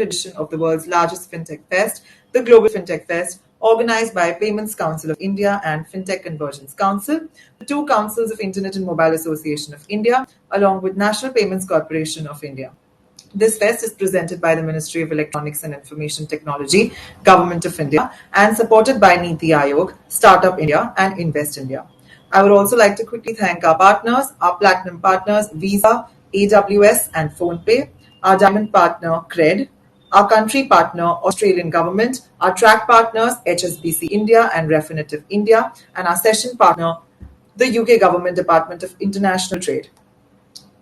edition of the world's largest fintech fest, the Global Fintech Fest, organized by Payments Council of India and Fintech Convergence Council, the two councils of Internet and Mobile Association of India, along with National Payments Corporation of India. This fest is presented by the Ministry of Electronics and Information Technology, Government of India, and supported by Niti Aayog, Startup India, and Invest India. I would also like to quickly thank our partners, our platinum partners, Visa, AWS, and PhonePe, our diamond partner, Cred, our country partner, Australian Government, our track partners, HSBC India and Refinitiv India, and our session partner, the UK Government Department of International Trade.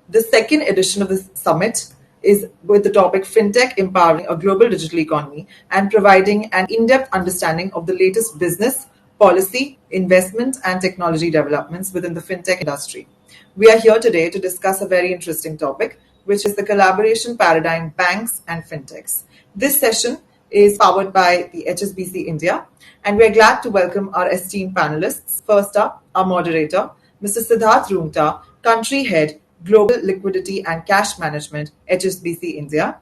The second edition of the summit is with the topic FinTech Empowering a Global Digital Economy and providing an in-depth understanding of the latest business, policy, investment, and technology developments within the FinTech industry. We are here today to discuss a very interesting topic, which is the collaboration paradigm banks and FinTechs. This session is powered by the HSBC India, and we're glad to welcome our esteemed panelists. First up, our moderator, Mr. Siddharth Rungta, Country Head, Global Liquidity and Cash Management, HSBC India,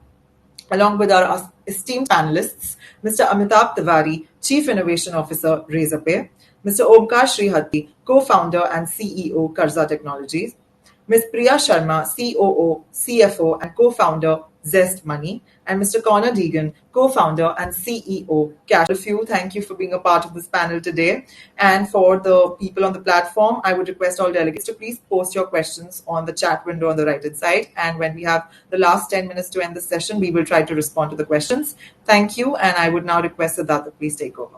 along with our esteemed panelists, Mr. Amitabh Tiwari, Chief Innovation Officer, Razorpay, Mr. Omkar Srihathi, Co-founder and CEO, Karza Technologies, Ms. Priya Sharma, COO, CFO, and co-founder, Zest Money, and Mr. Connor Deegan, co-founder and CEO, Cashflow. Thank you for being a part of this panel today. And for the people on the platform, I would request all delegates to please post your questions on the chat window on the right-hand side. And when we have the last 10 minutes to end the session, we will try to respond to the questions. Thank you, and I would now request Siddharth to please take over.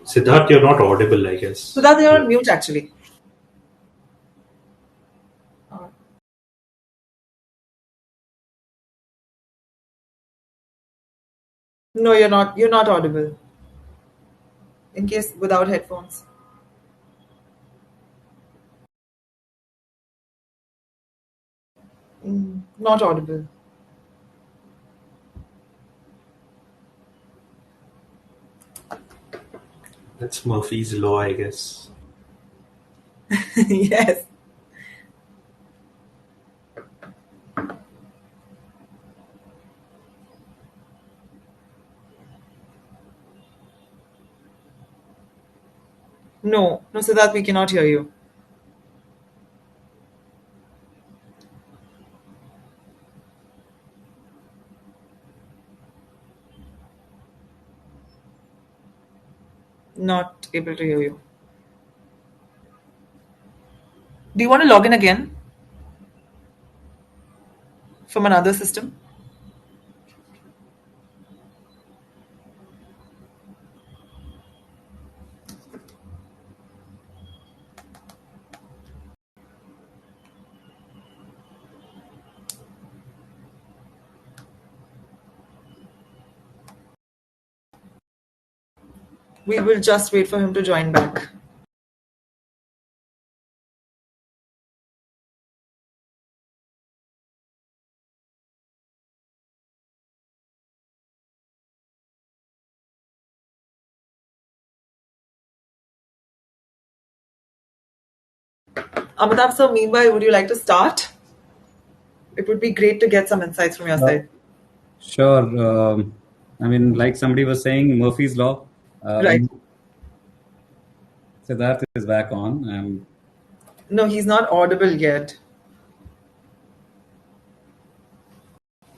Siddharth, you're not audible, I guess. Siddharth, you're on mute actually. No, you're not. You're not audible. In case without headphones. Not audible. That's Murphy's Law, I guess. Yes. No, Siddharth, we cannot hear you. Not able to hear you. Do you want to log in again from another system? We will just wait for him to join back. Amitabh, sir, meanwhile, would you like to start? It would be great to get some insights from your side. Sure. I mean, like somebody was saying, Murphy's Law. Right. Siddharth is back on. No, he's not audible yet.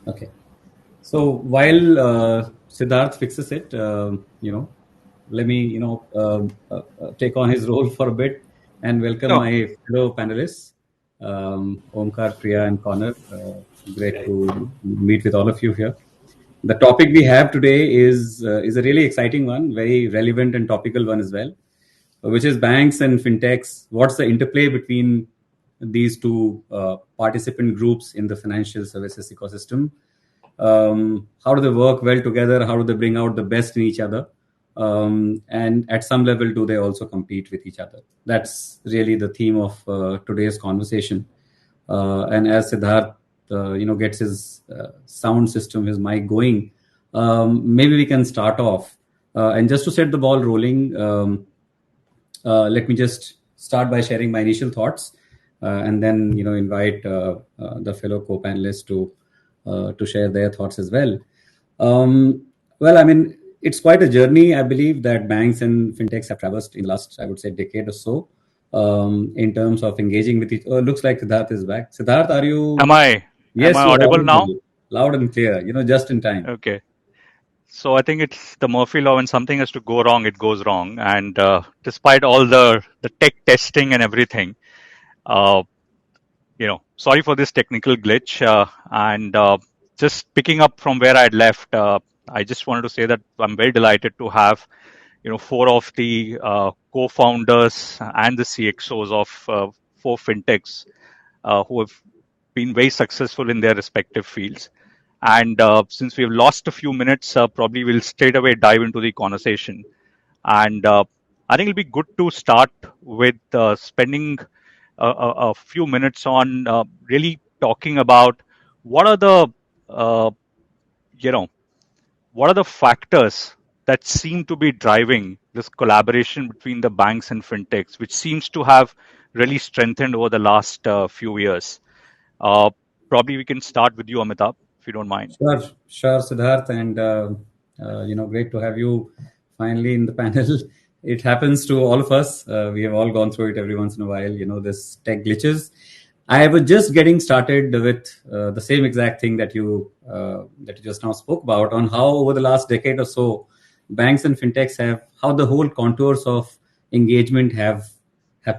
Okay. So while Siddharth fixes it, let me, take on his role for a bit and welcome my fellow panelists, Omkar, Priya, and Connor. Great to meet with all of you here. The topic we have today is a really exciting one, very relevant and topical one as well, which is banks and fintechs. What's the interplay between these two participant groups in the financial services ecosystem? How do they work well together? How do they bring out the best in each other? And at some level, do they also compete with each other? That's really the theme of today's conversation. And as Siddharth, gets his sound system, his mic going, maybe we can start off. And just to set the ball rolling, let me just start by sharing my initial thoughts, and then invite the fellow co-panelists to share their thoughts as well. Well, I mean, it's quite a journey, I believe, that banks and fintechs have traversed in the last, I would say, decade or so, in terms of engaging with each. Oh, looks like Siddharth is back. Siddharth, are you? Am I Yes, you're audible now? audible, loud and clear. Just in time. Okay. So I think it's the Murphy law. When something has to go wrong, it goes wrong. And despite all the tech testing and everything, sorry for this technical glitch. And just picking up from where I had left, I just wanted to say that I'm very delighted to have, four of the co-founders and the CXOs of four fintechs who have been very successful in their respective fields. And since we've lost a few minutes, probably we'll straight away dive into the conversation. And I think it'll be good to start with spending a few minutes on really talking about what are the what are the factors that seem to be driving this collaboration between the banks and fintechs, which seems to have really strengthened over the last few years. Probably we can start with you, Amitabh, if you don't mind. Sure, Siddharth, and great to have you finally in the panel. It happens to all of us. We have all gone through it every once in a while. This tech glitches. I was just getting started with the same exact thing that you just now spoke about, on how over the last decade or so, banks and fintechs how the whole contours of engagement have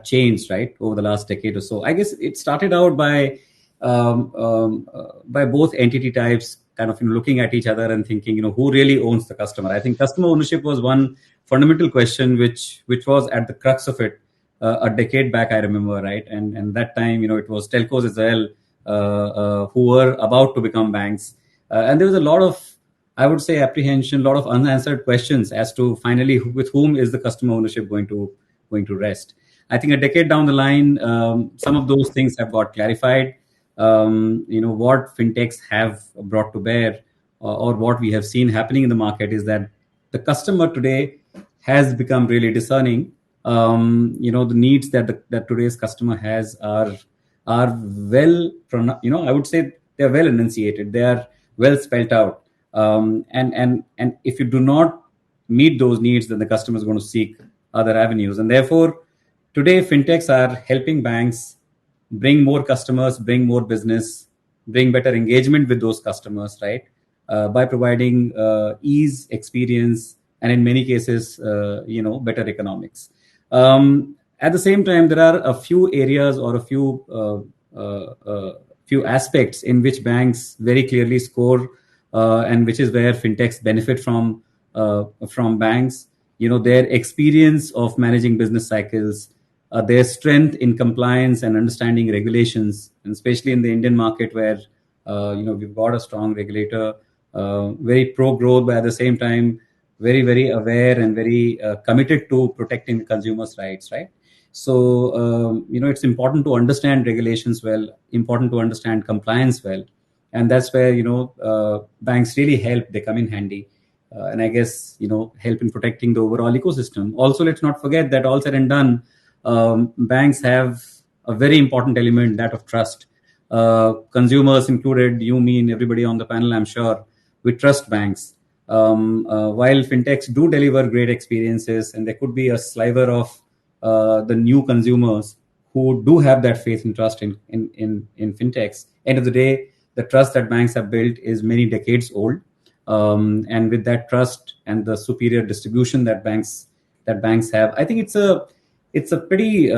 changed, right, over the last decade or so. I guess it started out by both entity types kind of looking at each other and thinking, who really owns the customer. I think customer ownership was one fundamental question which was at the crux of it a decade back, I remember, right? And that time, it was telcos as well who were about to become banks. And there was a lot of, I would say, apprehension, a lot of unanswered questions as to finally with whom is the customer ownership going to rest. I think a decade down the line, some of those things have got clarified. What fintechs have brought to bear, or what we have seen happening in the market, is that the customer today has become really discerning. The needs that today's customer has are well, I would say they're well enunciated. They are well spelled out. And if you do not meet those needs, then the customer is going to seek other avenues. And therefore, today fintechs are helping banks bring more customers, bring more business, bring better engagement with those customers, right? By providing ease, experience, and in many cases, better economics. At the same time, there are a few areas or a few aspects in which banks very clearly score, and which is where fintechs benefit from banks. Their experience of managing business cycles, their strength in compliance and understanding regulations, and especially in the Indian market where we've got a strong regulator, very pro-growth, but at the same time very, very aware and very committed to protecting the consumers' rights, right? So it's important to understand regulations well, important to understand compliance well, and that's where banks really help. They come in handy. And I guess help in protecting the overall ecosystem. Also, let's not forget that all said and done, banks have a very important element, that of trust. Consumers included, you, me, and everybody on the panel, I'm sure, we trust banks. While fintechs do deliver great experiences, and there could be a sliver of the new consumers who do have that faith and trust in fintechs. End of the day, the trust that banks have built is many decades old. And with that trust and the superior distribution that banks have, I think it's a pretty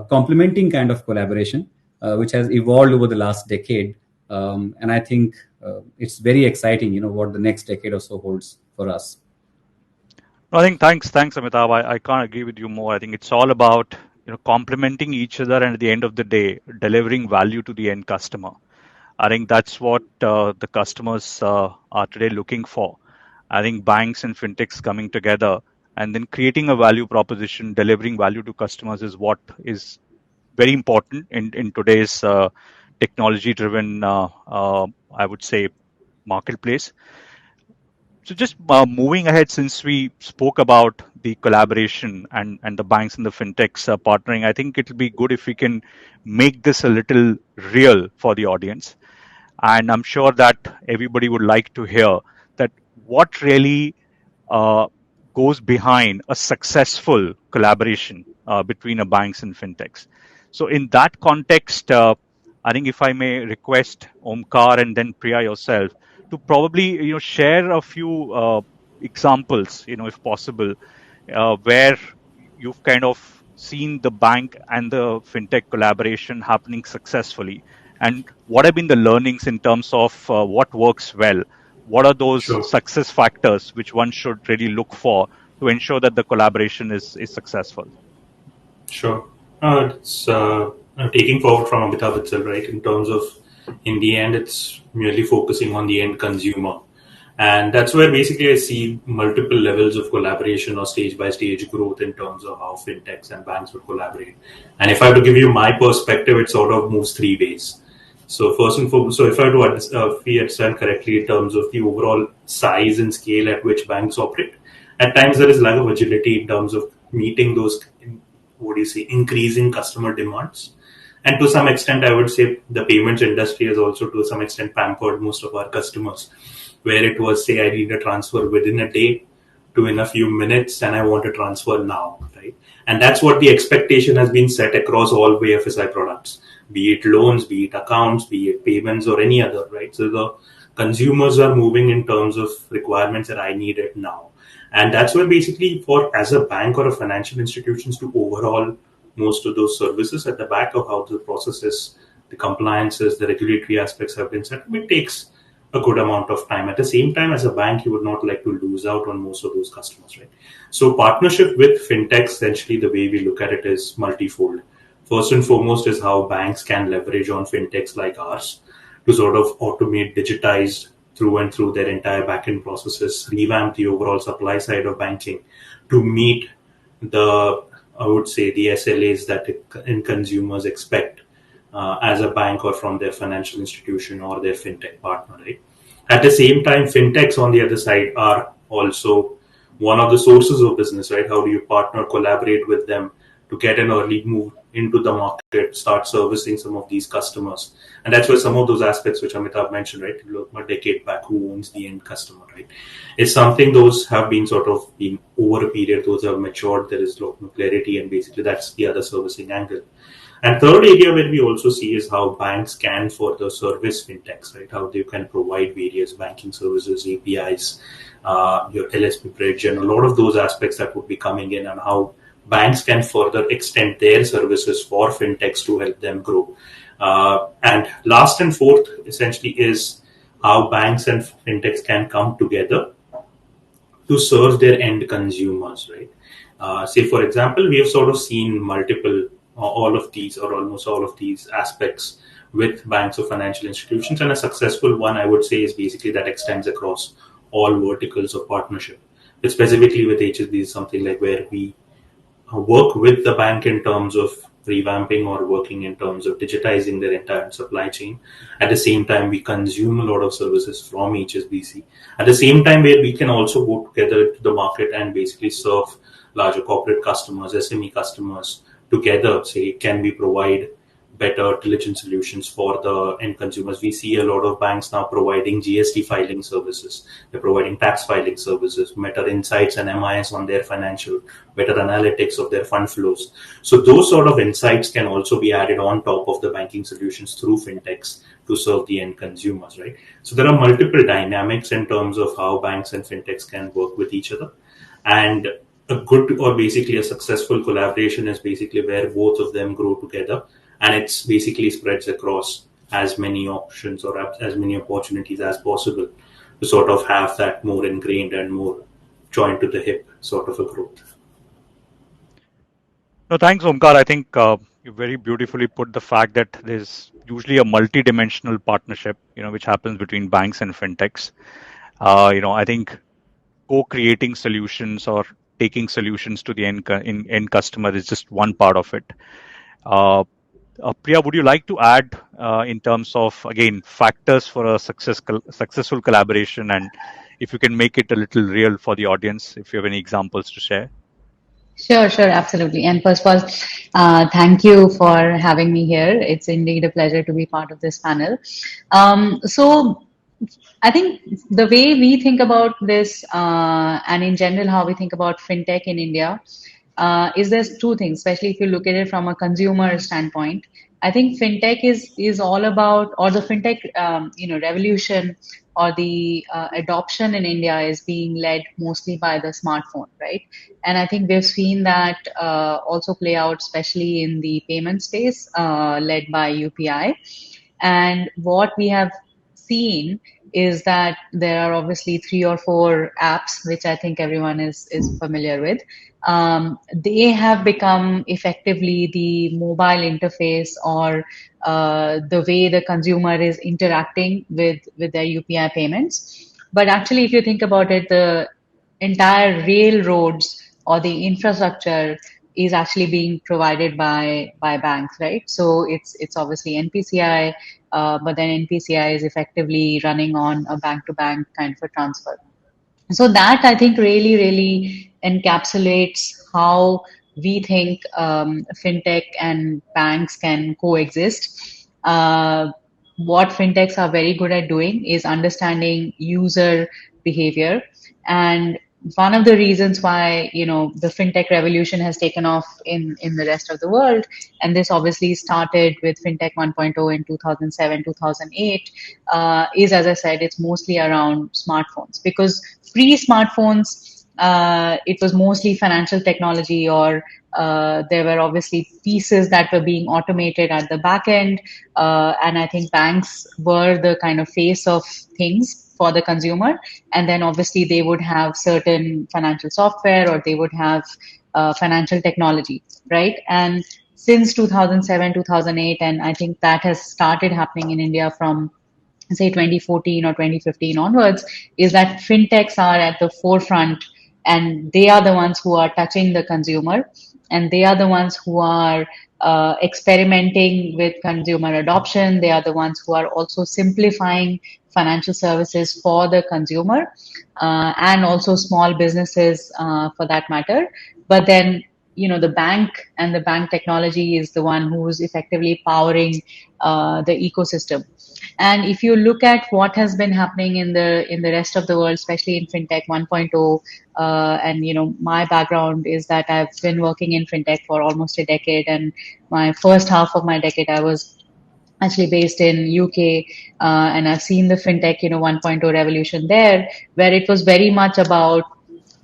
complementing kind of collaboration, which has evolved over the last decade. And I think it's very exciting, what the next decade or so holds for us. I think thanks, Amitabh. I can't agree with you more. I think it's all about complementing each other, and at the end of the day, delivering value to the end customer. I think that's what the customers are today looking for. I think banks and fintechs coming together and then creating a value proposition, delivering value to customers is what is very important in today's technology-driven, I would say, marketplace. So just moving ahead, since we spoke about the collaboration and the banks and the fintechs partnering, I think it'll be good if we can make this a little real for the audience. And I'm sure that everybody would like to hear that what really goes behind a successful collaboration between a banks and fintechs. So in that context, I think if I may request Omkar and then Priya yourself to probably share a few examples, if possible, where you've kind of seen the bank and the fintech collaboration happening successfully, and what have been the learnings in terms of what works well. What are those Sure. success factors which one should really look for to ensure that the collaboration is successful? Sure. It's taking forward from Amitabh itself, right? In terms of, in the end, it's merely focusing on the end consumer. And that's where basically I see multiple levels of collaboration or stage by stage growth in terms of how fintechs and banks would collaborate. And if I have to give you my perspective, it sort of moves three ways. So first and foremost, so if I have to understand correctly in terms of the overall size and scale at which banks operate, at times there is lack of agility in terms of meeting those, increasing customer demands. And to some extent, I would say the payments industry has also to some extent pampered most of our customers, where it was, say, I need a transfer within a day to in a few minutes and I want to transfer now, right? And that's what the expectation has been set across all BFSI products, be it loans, be it accounts, be it payments or any other, right? So the consumers are moving in terms of requirements that I need it now. And that's where basically for as a bank or a financial institutions to overhaul most of those services at the back of how the processes, the compliances, the regulatory aspects have been set up, it takes a good amount of time. At the same time, as a bank, you would not like to lose out on most of those customers, right? So partnership with fintechs, essentially the way we look at it is multifold. First and foremost is how banks can leverage on fintechs like ours to sort of automate, digitize through and through their entire backend processes, revamp the overall supply side of banking to meet the, I would say, the SLAs that consumers expect as a bank or from their financial institution or their fintech partner, right? At the same time, fintechs on the other side are also one of the sources of business, right? How do you partner, collaborate with them to get an early move into the market, start servicing some of these customers? And that's where some of those aspects which Amitabh mentioned, right? Look, a decade back, who owns the end customer, right? It's something those have been sort of been over a period, those have matured, there is a lot more clarity, and basically that's the other servicing angle. And third area where we also see is how banks can further service fintechs, right? How they can provide various banking services, APIs, your LSP bridge, and a lot of those aspects that would be coming in, and how banks can further extend their services for fintechs to help them grow. And last and fourth, essentially, is how banks and fintechs can come together to serve their end consumers, right? Say, for example, we have sort of seen multiple, all of these or almost all of these aspects with banks or financial institutions. And a successful one, I would say, is basically that extends across all verticals of partnership. But specifically with HSBC is something like where we work with the bank in terms of revamping or working in terms of digitizing their entire supply chain. At the same time, we consume a lot of services from HSBC. At the same time, where we can also go together to the market and basically serve larger corporate customers, SME customers together. Say, can we provide better diligence solutions for the end consumers? We see a lot of banks now providing GST filing services. They're providing tax filing services, better insights and MIS on their financial, better analytics of their fund flows. So those sort of insights can also be added on top of the banking solutions through fintechs to serve the end consumers, right? So there are multiple dynamics in terms of how banks and fintechs can work with each other. And a good or basically a successful collaboration is basically where both of them grow together, and it's basically spreads across as many options or as many opportunities as possible to sort of have that more ingrained and more joined to the hip sort of a growth. No, thanks, Omkar. I think you very beautifully put the fact that there's usually a multi-dimensional partnership, which happens between banks and fintechs. I think co-creating solutions or taking solutions to the end customer is just one part of it. Priya, would you like to add in terms of, again, factors for a successful collaboration, and if you can make it a little real for the audience, if you have any examples to share? Sure, absolutely. And first of all, thank you for having me here. It's indeed a pleasure to be part of this panel. So I think the way we think about this, and in general how we think about fintech in India, is there's two things, especially if you look at it from a consumer standpoint. I think fintech is all about, or the fintech revolution or the adoption in India is being led mostly by the smartphone, right? And I think we've seen that also play out, especially in the payment space, led by UPI. And what we have seen is that there are obviously 3 or 4 apps, which I think everyone is familiar with. They have become effectively the mobile interface, or the way the consumer is interacting with their UPI payments. But actually, if you think about it, the entire railroads or the infrastructure is actually being provided by banks, right? So it's obviously NPCI, but then NPCI is effectively running on a bank-to-bank kind of a transfer. So that, I think, really encapsulates how we think fintech and banks can coexist. What fintechs are very good at doing is understanding user behavior. And one of the reasons why, the fintech revolution has taken off in the rest of the world, and this obviously started with fintech 1.0 in 2007, 2008, is, as I said, it's mostly around smartphones. Because pre-smartphones, it was mostly financial technology, or there were obviously pieces that were being automated at the back end. And I think banks were the kind of face of things for the consumer. And then obviously they would have certain financial software, or they would have financial technology, right? And since 2007, 2008, and I think that has started happening in India from, say, 2014 or 2015 onwards, is that fintechs are at the forefront, and they are the ones who are touching the consumer, and they are the ones who are experimenting with consumer adoption. They are the ones who are also simplifying financial services for the consumer, and also small businesses for that matter. But then, the bank and the bank technology is the one who's effectively powering the ecosystem. And if you look at what has been happening in the rest of the world, especially in fintech 1.0, and my background is that I've been working in fintech for almost a decade, and my first half of my decade I was actually based in UK, and I've seen the fintech 1.0 revolution there, where it was very much about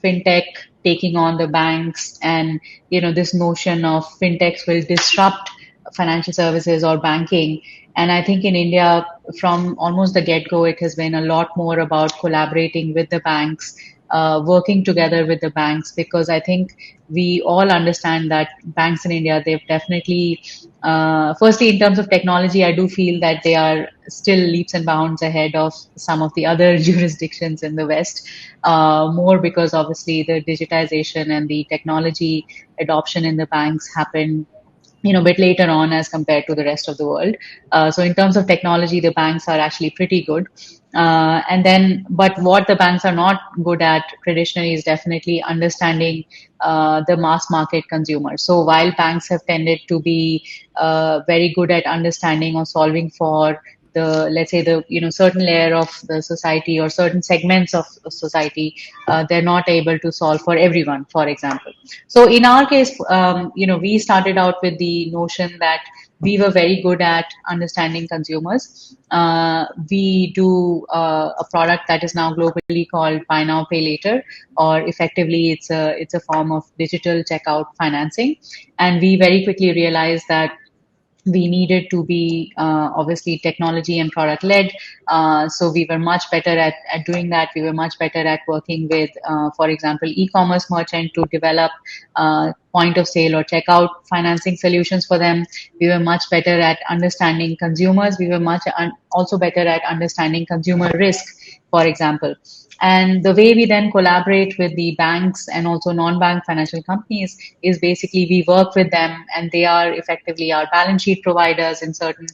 fintech taking on the banks, and this notion of fintechs will disrupt financial services or banking. And I think in India, from almost the get-go, it has been a lot more about collaborating with the banks, working together with the banks, because I think we all understand that banks in India, they've definitely, firstly, in terms of technology, I do feel that they are still leaps and bounds ahead of some of the other jurisdictions in the West, more because obviously the digitization and the technology adoption in the banks happened a bit later on as compared to the rest of the world. So in terms of technology, the banks are actually pretty good. But what the banks are not good at traditionally is definitely understanding the mass market consumer. So while banks have tended to be very good at understanding or solving for the, let's say, the certain layer of the society or certain segments of society, they're not able to solve for everyone, for example. So in our case, we started out with the notion that we were very good at understanding consumers. We do a product that is now globally called Buy Now Pay Later, or effectively it's a form of digital checkout financing. And we very quickly realized that we needed to be obviously technology and product led. So we were much better at doing that. We were much better at working with, for example, e-commerce merchant to develop point of sale or checkout financing solutions for them. We were much better at understanding consumers. We were also better at understanding consumer risk. for example. And the way we then collaborate with the banks and also non-bank financial companies is basically we work with them, and they are effectively our balance sheet providers in certain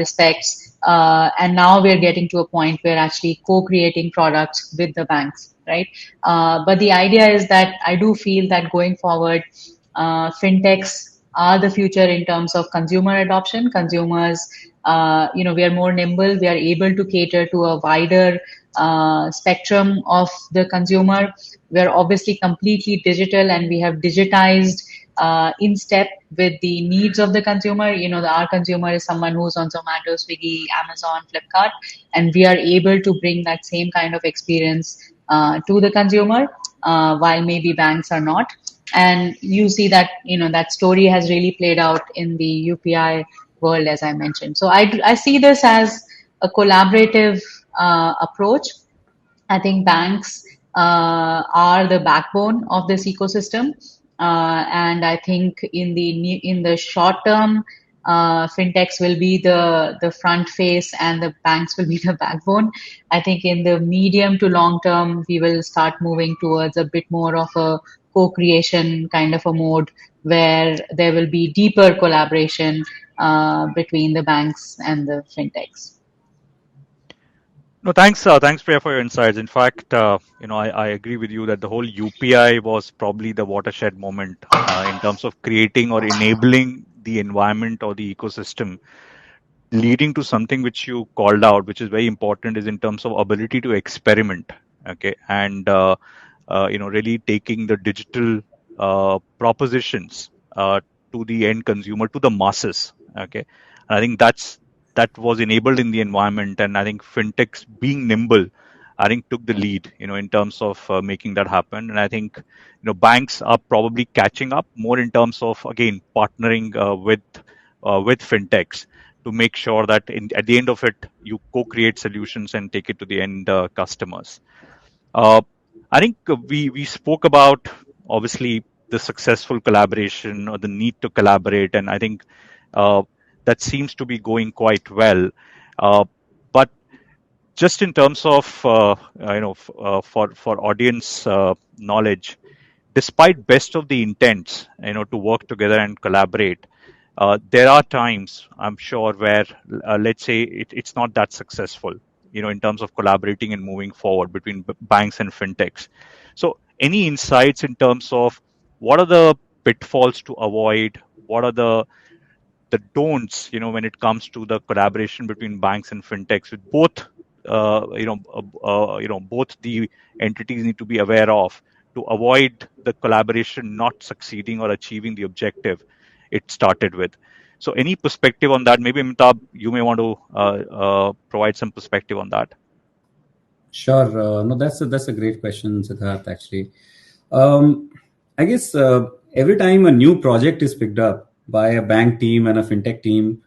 respects. And now we're getting to a point where actually co-creating products with the banks, right? But the idea is that I do feel that going forward, fintechs are the future in terms of consumer adoption. Consumers, we are more nimble. We are able to cater to a wider spectrum of the consumer. We are obviously completely digital, and we have digitized in step with the needs of the consumer. Our consumer is someone who's on Zomato, Swiggy, Amazon, Flipkart, and we are able to bring that same kind of experience to the consumer, while maybe banks are not. And you see that, that story has really played out in the UPI world, as I mentioned. So I see this as a collaborative approach. I think banks are the backbone of this ecosystem, and I think in the short term, fintechs will be the front face, and the banks will be the backbone. I think in the medium to long term, we will start moving towards a bit more of a co-creation kind of a mode, where there will be deeper collaboration between the banks and the fintechs. No, thanks, Priya, for your insights. In fact, I agree with you that the whole UPI was probably the watershed moment in terms of creating or enabling the environment or the ecosystem, leading to something which you called out, which is very important, is in terms of ability to experiment, okay, and really taking the digital propositions to the end consumer, to the masses, okay. And I think that was enabled in the environment, and I think fintechs, being nimble, I think took the lead, in terms of making that happen. And I think, banks are probably catching up more in terms of, again, partnering with fintechs to make sure that at the end of it, you co-create solutions and take it to the end customers. I think we spoke about, obviously, the successful collaboration or the need to collaborate, and I think that seems to be going quite well. But just in terms of for audience knowledge, despite best of the intents, to work together and collaborate, there are times, I'm sure, where let's say it's not that successful, in terms of collaborating and moving forward between banks and fintechs. So any insights in terms of what are the pitfalls to avoid? What are the don'ts, when it comes to the collaboration between banks and fintechs? With both, both the entities need to be aware of, to avoid the collaboration not succeeding or achieving the objective it started with. So any perspective on that? Maybe Amitabh, you may want to provide some perspective on that. Sure. No, that's a great question, Siddharth, actually. I guess every time a new project is picked up by a bank team and a fintech team,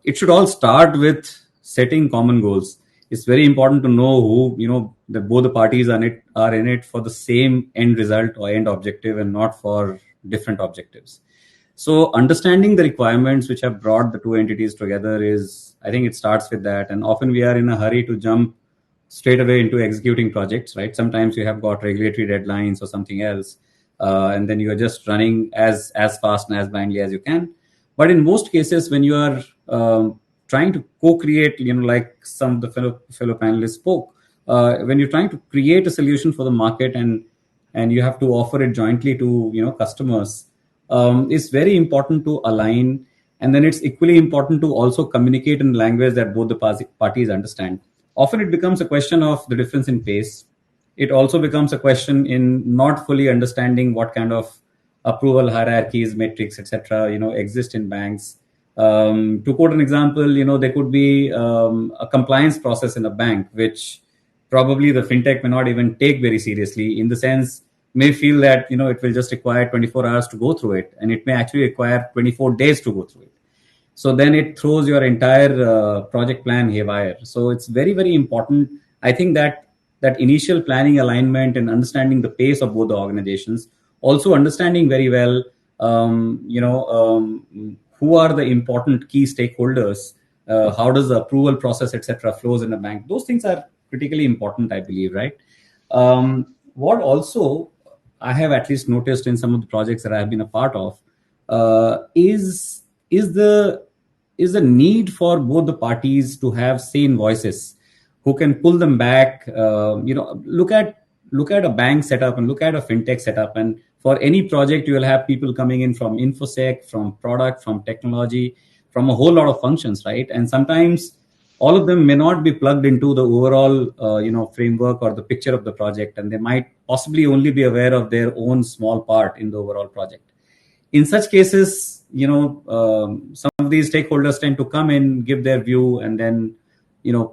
it should all start with setting common goals. It's very important to know who, that both the parties are in it for the same end result or end objective, and not for different objectives. So understanding the requirements which have brought the two entities together I think it starts with that. And often we are in a hurry to jump straight away into executing projects, right? Sometimes you have got regulatory deadlines or something else, and then you are just running as fast and as blindly as you can. But in most cases, when you are trying to co-create, like some of the fellow panelists spoke, when you're trying to create a solution for the market and you have to offer it jointly to customers, it's very important to align, and then it's equally important to also communicate in language that both the parties understand. Often it becomes a question of the difference in pace. It also becomes a question in not fully understanding what kind of approval hierarchies, metrics, etc. exist in banks. To quote an example, there could be a compliance process in a bank which probably the fintech may not even take very seriously, in the sense may feel that it will just require 24 hours to go through it, and it may actually require 24 days to go through it. So then it throws your entire project plan haywire. So it's very, very important, I think, that initial planning alignment and understanding the pace of both the organizations, also understanding very well who are the important key stakeholders, how does the approval process, etc., flows in a bank. Those things are critically important, I believe, right? What also I have at least noticed in some of the projects that I have been a part of is the need for both the parties to have sane voices who can pull them back. Look at a bank setup and look at a fintech setup, and for any project you will have people coming in from infosec, from product, from technology, from a whole lot of functions, right? And sometimes all of them may not be plugged into the overall framework or the picture of the project, and they might possibly only be aware of their own small part in the overall project. In such cases, some of these stakeholders tend to come in, give their view, and then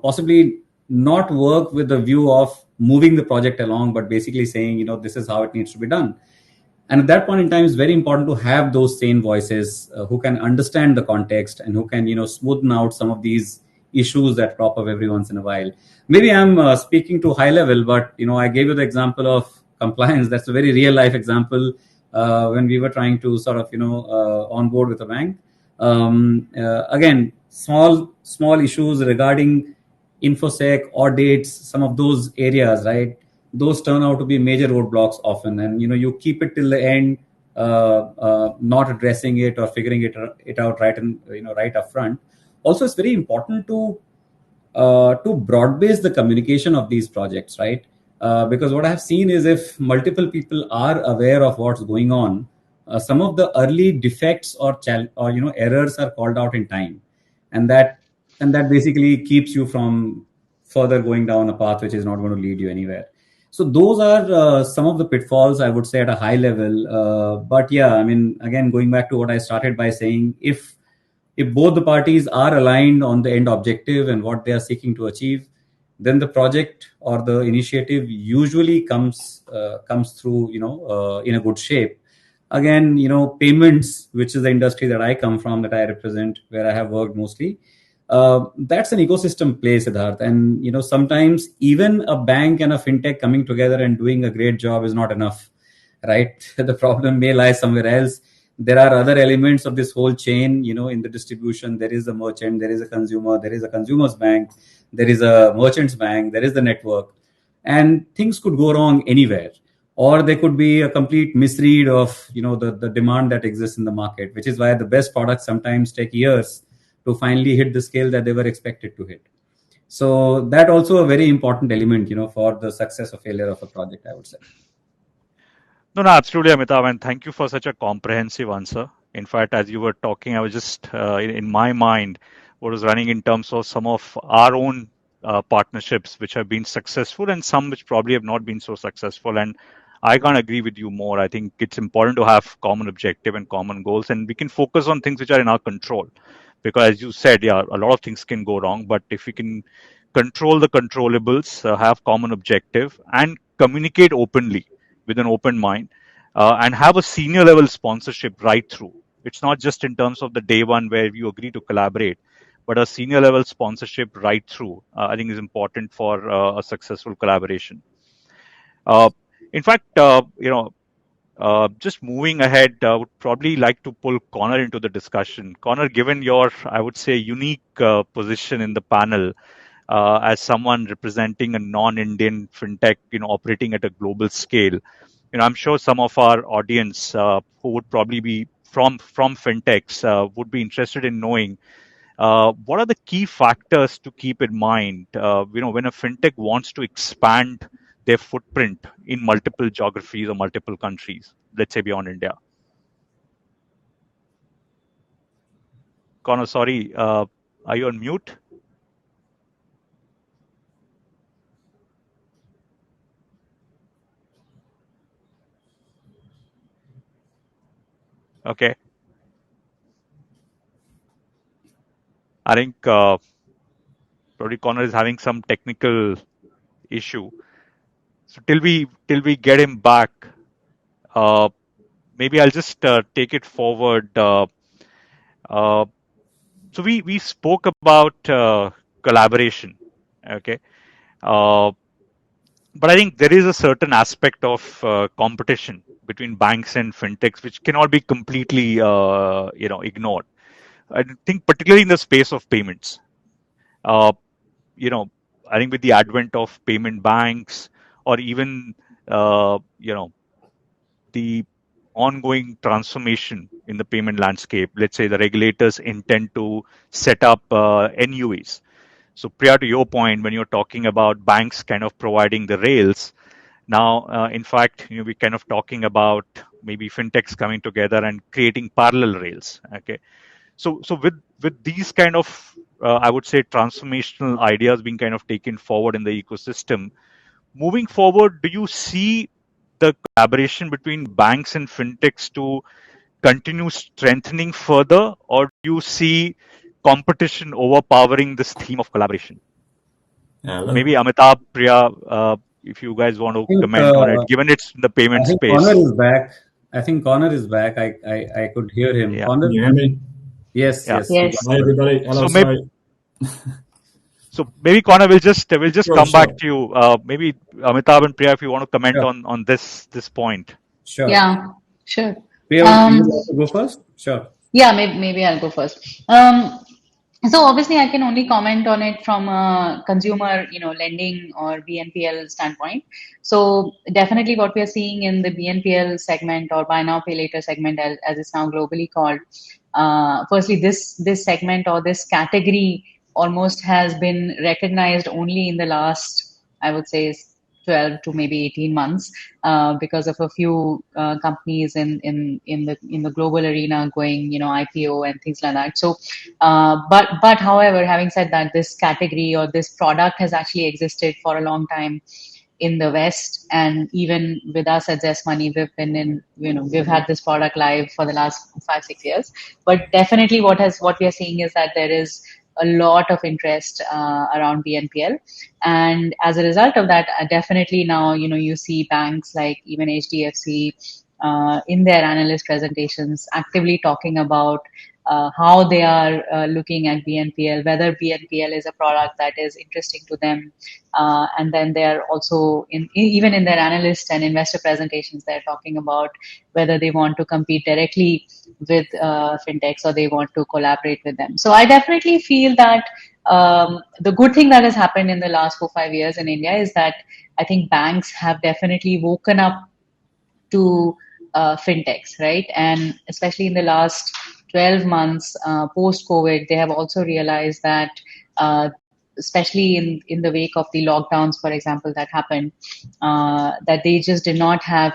possibly not work with the view of moving the project along, but basically saying, this is how it needs to be done. And at that point in time, it's very important to have those sane voices who can understand the context and who can smoothen out some of these issues that crop up every once in a while. Maybe I'm speaking to high level, but I gave you the example of compliance. That's a very real life example. When we were trying to sort of onboard with a bank, again, small issues regarding infosec, audits, some of those areas, right? Those turn out to be major roadblocks often, and you keep it till the end, not addressing it or figuring it out right and right up front. Also, it's very important to broad base the communication of these projects, right? Because what I have seen is if multiple people are aware of what's going on, some of the early defects or errors are called out in time, and that basically keeps you from further going down a path which is not going to lead you anywhere. So those are some of the pitfalls, I would say, at a high level. But yeah, I mean, again, going back to what I started by saying, if both the parties are aligned on the end objective and what they are seeking to achieve, then the project or the initiative usually comes through in a good shape. Again, payments, which is the industry that I come from, that I represent, where I have worked mostly, that's an ecosystem play, Siddharth. And sometimes even a bank and a fintech coming together and doing a great job is not enough, right? The problem may lie somewhere else. There are other elements of this whole chain, in the distribution. There is a merchant, there is a consumer, there is a consumer's bank, there is a merchant's bank, there is the network, and things could go wrong anywhere. Or there could be a complete misread of the demand that exists in the market, which is why the best products sometimes take years to finally hit the scale that they were expected to hit. So that also a very important element, for the success or failure of a project, I would say. No, absolutely, Amitabh, and thank you for such a comprehensive answer. In fact, as you were talking, I was just in my mind what was running in terms of some of our own partnerships which have been successful and some which probably have not been so successful. And I can't agree with you more. I think it's important to have common objective and common goals, and we can focus on things which are in our control. Because as you said, yeah, a lot of things can go wrong, but if we can control the controllables, have common objective, and communicate openly with an open mind, and have a senior level sponsorship right through. It's not just in terms of the day one where you agree to collaborate, but a senior level sponsorship right through, I think is important for a successful collaboration. In fact, just moving ahead, I would probably like to pull Connor into the discussion. Connor, given your, I would say, unique position in the panel as someone representing a non-Indian fintech, operating at a global scale, I'm sure some of our audience who would probably be from fintechs would be interested in knowing what are the key factors to keep in mind, when a fintech wants to expand their footprint in multiple geographies or multiple countries, let's say beyond India. Connor, sorry, are you on mute? Okay. I think probably Connor is having some technical issue. So till we get him back, maybe I'll just take it forward. So we spoke about collaboration, okay, but I think there is a certain aspect of competition between banks and fintechs which cannot be completely ignored. I think particularly in the space of payments, I think with the advent of payment banks, or even the ongoing transformation in the payment landscape, let's say the regulators intend to set up NUAs. So prior to your point, when you're talking about banks kind of providing the rails, now in fact we're kind of talking about maybe fintechs coming together and creating parallel rails. Okay, so with these kind of I would say transformational ideas being kind of taken forward in the ecosystem, moving forward, do you see the collaboration between banks and fintechs to continue strengthening further, or do you see competition overpowering this theme of collaboration? Maybe Amitabh, Priya, if you guys want to think, comment on it, given it's in the I payment think space. Connor is back. I could hear him. Yeah. Connor? Can you hear me? Yes, Yeah. yes. Yes. Hi, everybody. Hello, So sorry. So maybe Connor will just Sure, come sure. back to you. Maybe Amitabh and Priya, if you want to comment Sure. on this point. Sure. Yeah, sure. Priya, would you like to go first? Sure. Yeah, maybe I'll go first. So obviously, I can only comment on it from a consumer, lending or BNPL standpoint. So definitely, what we are seeing in the BNPL segment, or buy now pay later segment, as it's now globally called. Firstly, this segment or this category almost has been recognized only in the last, I would say, 12 to maybe 18 months, because of a few companies in the global arena going, IPO and things like that. So, but however, having said that, this category or this product has actually existed for a long time in the West, and even with us at Zest Money, we've had this product live for the last 5-6 years. But definitely, what we are seeing is that there is a lot of interest around BNPL, and as a result of that, definitely now you see banks like even HDFC in their analyst presentations actively talking about how they are looking at BNPL, whether BNPL is a product that is interesting to them, and then they are also even in their analyst and investor presentations, they're talking about whether they want to compete directly with fintechs or they want to collaborate with them. So I definitely feel that the good thing that has happened in the last 4-5 years in India is that I think banks have definitely woken up to fintechs, right? And especially in the last 12 months post-COVID, they have also realized that, especially in the wake of the lockdowns, for example, that happened, that they just did not have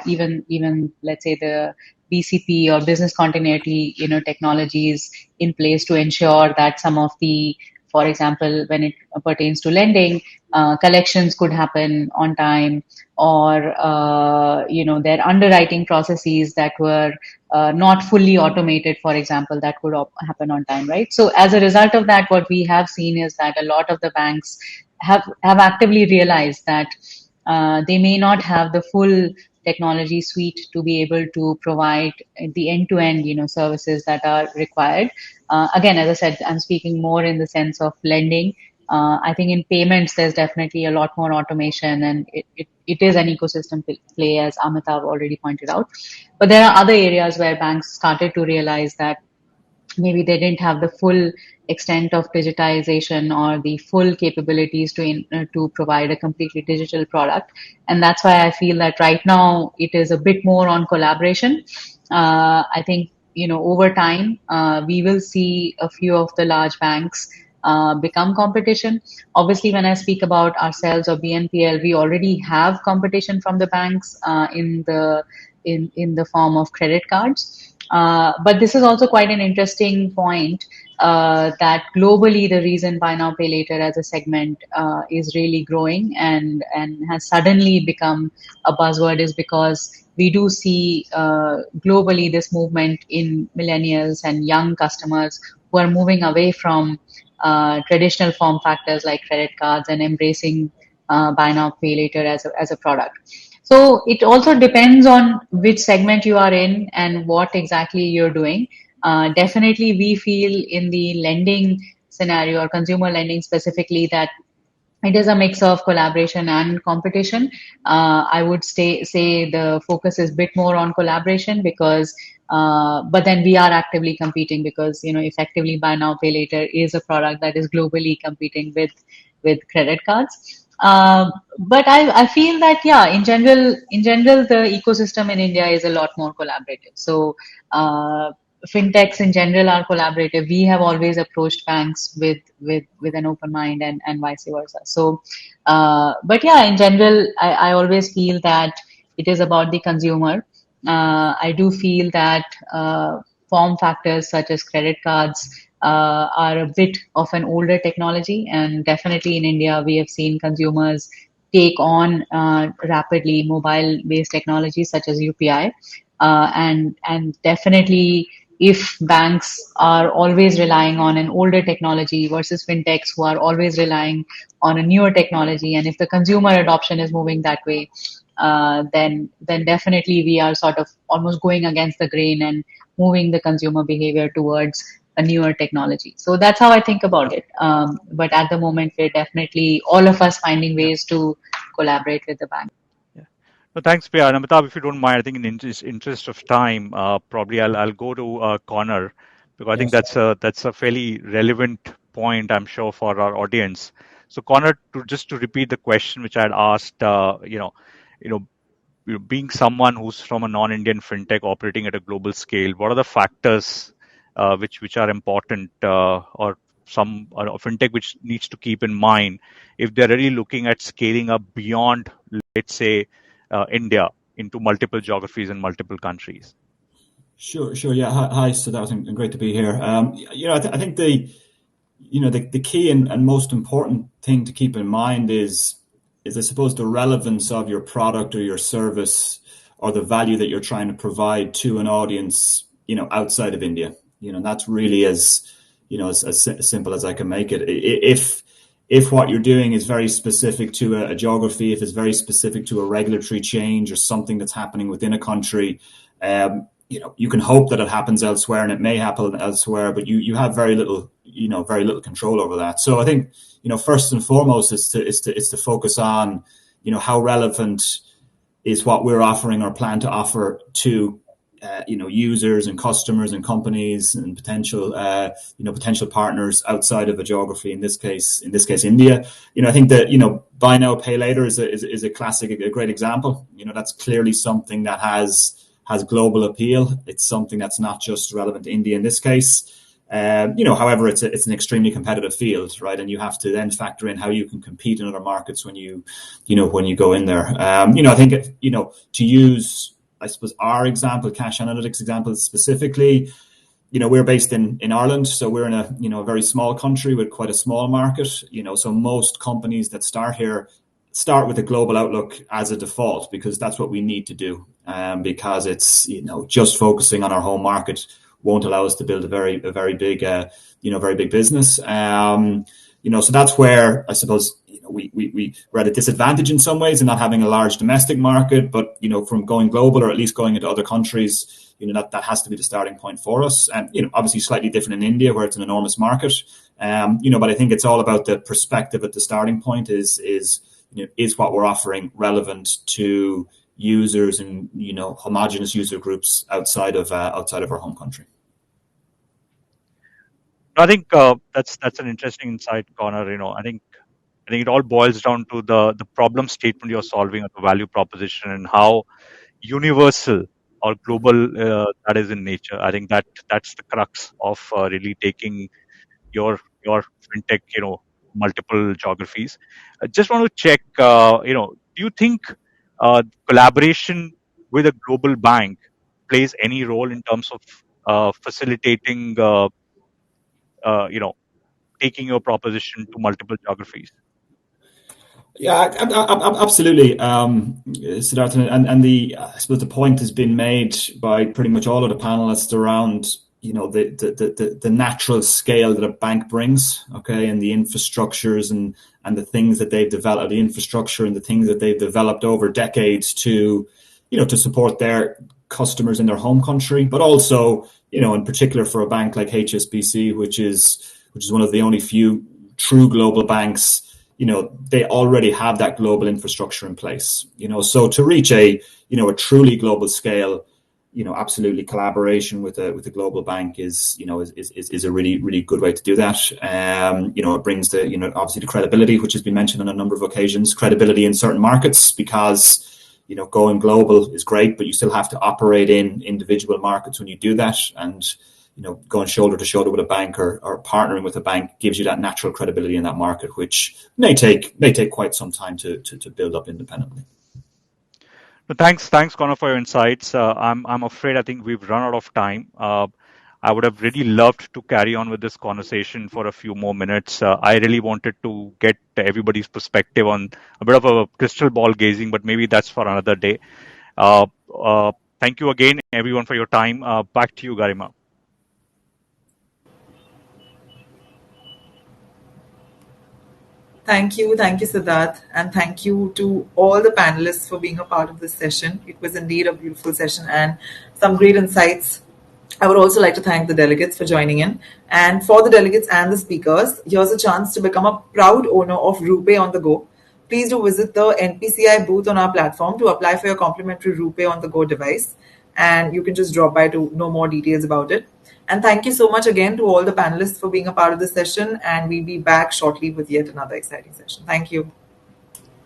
even let's say the BCP or business continuity technologies in place to ensure that some of the, for example, when it pertains to lending, collections could happen on time, or their underwriting processes that were not fully automated, for example, that could happen on time, right? So as a result of that, what we have seen is that a lot of the banks have actively realized that they may not have the full technology suite to be able to provide the end-to-end services that are required. Again, as I said, I'm speaking more in the sense of lending. I think in payments, there's definitely a lot more automation, and it is an ecosystem play, as Amitabh already pointed out. But there are other areas where banks started to realize that maybe they didn't have the full extent of digitization or the full capabilities to provide a completely digital product. And that's why I feel that right now it is a bit more on collaboration. I think, over time, we will see a few of the large banks become competition. Obviously, when I speak about ourselves or BNPL, we already have competition from the banks in the form of credit cards. But this is also quite an interesting point, that globally the reason buy now pay later as a segment is really growing and has suddenly become a buzzword is because we do see globally this movement in millennials and young customers who are moving away from traditional form factors like credit cards and embracing buy now pay later as a product. So it also depends on which segment you are in and what exactly you're doing. Definitely, we feel in the lending scenario or consumer lending specifically that it is a mix of collaboration and competition. I would say the focus is a bit more on collaboration because, but then we are actively competing because, effectively buy now, pay later is a product that is globally competing with with credit cards. But I feel that in general, the ecosystem in India is a lot more collaborative. So fintechs in general are collaborative. We have always approached banks with an open mind, and vice versa. So, but in general, I always feel that it is about the consumer. I do feel that form factors such as credit cards are a bit of an older technology, and definitely in India, we have seen consumers take on rapidly mobile-based technologies such as UPI, and definitely if banks are always relying on an older technology versus fintechs who are always relying on a newer technology, and if the consumer adoption is moving that way, then definitely we are sort of almost going against the grain and moving the consumer behavior towards a newer technology. So that's how I think about it. But at the moment, we're definitely all of us finding ways to collaborate with the bank. No, thanks, Priya. And Amitabh, if you don't mind, I think in interest of time, probably I'll go to Connor, because I think that's a fairly relevant point, I'm sure, for our audience. So, Connor, just to repeat the question which I had asked, being someone who's from a non-Indian fintech operating at a global scale, what are the factors which are important, or a fintech which needs to keep in mind if they're really looking at scaling up beyond, let's say, India into multiple geographies and multiple countries? Sure. Yeah. Hi, Siddharth, and great to be here. I think the key and most important thing to keep in mind is I suppose the relevance of your product or your service, or the value that you're trying to provide to an audience, outside of India. And that's really as simple as I can make it. If what you're doing is very specific to a geography, if it's very specific to a regulatory change or something that's happening within a country, you can hope that it happens elsewhere, and it may happen elsewhere, but you have very little control over that. So I think, first and foremost is to focus on, how relevant is what we're offering or plan to offer to users and customers and companies and potential partners outside of a geography. In this case, India. I think that buy now, pay later is a classic, a great example. That's clearly something that has global appeal. It's something that's not just relevant to India in this case. However, it's an extremely competitive field, right? And you have to then factor in how you can compete in other markets when you go in there. I think to use, I suppose, our example, Cash Analytics example specifically, we're based in Ireland, so we're in a very small country with quite a small market. So most companies that start here start with a global outlook as a default, because that's what we need to do. Because it's just focusing on our home market won't allow us to build a very big business. So that's where I suppose we're at a disadvantage in some ways in not having a large domestic market, but from going global, or at least going into other countries, that has to be the starting point for us. And obviously slightly different in India, where it's an enormous market. But I think it's all about the perspective at the starting point is what we're offering relevant to users and homogenous user groups outside of our home country. I think that's an interesting insight, Connor. I think it all boils down to the problem statement you're solving, or the value proposition, and how universal or global that is in nature. I think that's the crux of really taking your fintech, multiple geographies. I just want to check, do you think collaboration with a global bank plays any role in terms of facilitating, taking your proposition to multiple geographies? Yeah, absolutely, Siddharth, and I suppose the point has been made by pretty much all of the panelists around the natural scale that a bank brings, okay, and the infrastructures and the things that they've developed, the infrastructure and the things that they've developed over decades to support their customers in their home country, but also in particular for a bank like HSBC, which is one of the only few true global banks. They already have that global infrastructure in place. So to reach a truly global scale, absolutely collaboration with a global bank is a really good way to do that. It brings obviously the credibility, which has been mentioned on a number of occasions, credibility in certain markets, because going global is great, but you still have to operate in individual markets when you do that. And going shoulder to shoulder with a bank or partnering with a bank gives you that natural credibility in that market, which may take quite some time to build up independently. Thanks, Connor, for your insights. I'm afraid I think we've run out of time. I would have really loved to carry on with this conversation for a few more minutes. I really wanted to get everybody's perspective on a bit of a crystal ball gazing, but maybe that's for another day. Thank you again, everyone, for your time. Back to you, Garima. Thank you, Siddharth, and thank you to all the panelists for being a part of this session. It was indeed a beautiful session and some great insights. I would also like to thank the delegates for joining in. And for the delegates and the speakers, here's a chance to become a proud owner of RuPay on the go. Please do visit the NPCI booth on our platform to apply for your complimentary RuPay on the go device. And you can just drop by to know more details about it. And thank you so much again to all the panelists for being a part of this session. And we'll be back shortly with yet another exciting session. Thank you.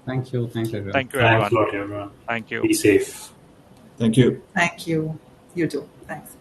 Thank you. Thanks, everyone. Thank you, everyone. Thanks a lot, everyone. Thank you. Be safe. Thank you. Thank you. You too. Thanks.